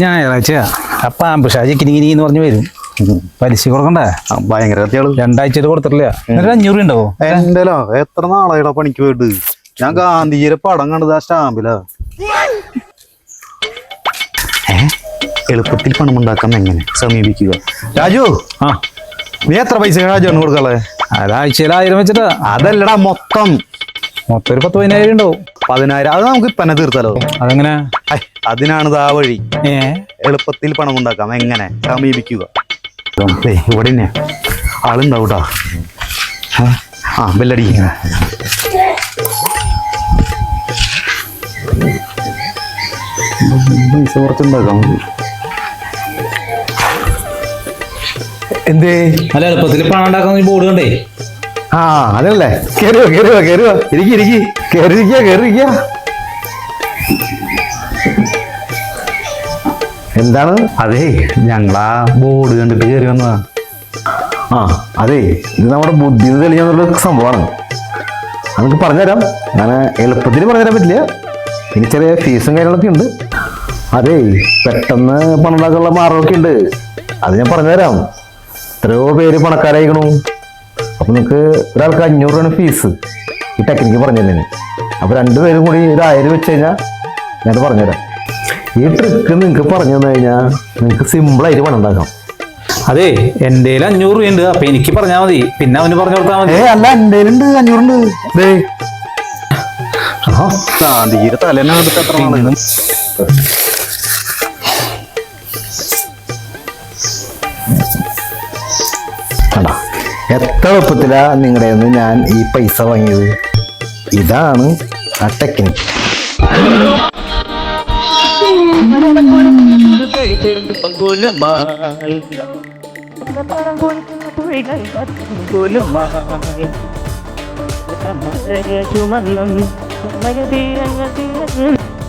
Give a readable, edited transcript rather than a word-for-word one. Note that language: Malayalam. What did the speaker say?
ഞായറാഴ്ചയാ അപ്പൊ ആമ്പുഷാജി കിനിങ്ങിനി പറഞ്ഞു വരും. പലിശ കൊടുക്കണ്ടേ? ഭയങ്കര 2 ആഴ്ച കൊടുത്തിട്ടില്ല. 500 ഉണ്ടാവോ? എന്റെ എത്ര നാളായിടാ പണിക്ക് പോയിട്ട്. ഞാൻ ഗാന്ധിജിയുടെ പടം കണ്ടത് ആ സ്റ്റാമ്പിലാ. എളുപ്പത്തിൽ പണം ഉണ്ടാക്കാൻ എങ്ങനെ സമീപിക്കുക? രാജു, നീ എത്ര പൈസ രാജുവിന് കൊടുക്കളെ? ആഴ്ചയിൽ 1000 വെച്ചിട്ടാ. അതല്ലടാ, മൊത്തം ഒരു 10,000 ഉണ്ടാവും. 10,000. അത് നമുക്ക് ഇപ്പന്നെ തീർത്താലോ? അതെങ്ങനെ? അതിനാണ് ആ വഴി. എളുപ്പത്തിൽ പണം ഉണ്ടാക്കാം എങ്ങനെ സമീപിക്കുക. ഇവിടെ തന്നെ ആളുണ്ടാവൂട്ടാ. ബെല്ലടി. പൈസ കുറച്ചുണ്ടാക്കാം. എന്തേ? അല്ല, എളുപ്പത്തിൽ പണം ഉണ്ടാക്കാൻ ബോർഡ് കണ്ടേ? അതല്ലേ. എന്താണ്? അതെ, ഞങ്ങളാ ബോർഡ് കണ്ടിട്ട് കയറി വന്നതാ. അതെ, ഇത് നമ്മുടെ ബുദ്ധി തെളിഞ്ഞുള്ള സംഭവമാണ്. നമുക്ക് പറഞ്ഞുതരാം. ഞാൻ എളുപ്പത്തിൽ പറഞ്ഞുതരാൻ പറ്റില്ല. ഇനി ചെറിയ ഫീസും കാര്യങ്ങളൊക്കെ ഉണ്ട്. അതെ, പെട്ടെന്ന് പണം ഉണ്ടാക്കാനുള്ള മാർഗമൊക്കെ ഉണ്ട്. അത് ഞാൻ പറഞ്ഞുതരാം. എത്രയോ പേര് പണക്കാരായിക്കണു. അപ്പൊ നിങ്ങൾക്ക് ഒരാൾക്ക് 500 രൂപയാണ് ഫീസ് ഈ ടെക്നിക്ക് പറഞ്ഞുതരുന്നതിന്. അപ്പൊ 2 പേരും കൂടി 1000 വെച്ച് കഴിഞ്ഞാൽ ഞാൻ പറഞ്ഞുതരാം. ഈ ട്രിക്ക് നിങ്ങൾക്ക് പറഞ്ഞു തന്നു കഴിഞ്ഞാൽ നിങ്ങൾക്ക് സിമ്പിളായിട്ട് പണം ഉണ്ടാക്കാം. അതെ, എന്റെ 500 രൂപയുണ്ട്. അപ്പൊ എനിക്ക് പറഞ്ഞാൽ മതി, പിന്നെ അവന് പറഞ്ഞു കൊടുത്താൽ മതി. അല്ല, എന്റെ 500 ഉണ്ട്. ഗാന്ധിജിയുടെ തലേനെ കണ്ടിട്ട് എത്ര നാളാണ്? എത്ര എളുപ്പത്തിലാ നിങ്ങളുടെ നിന്ന് ഞാൻ ഈ പൈസ വാങ്ങിയത്. ഇതാണ് ആ ടെക്നിക്ക്. ചുമന്നും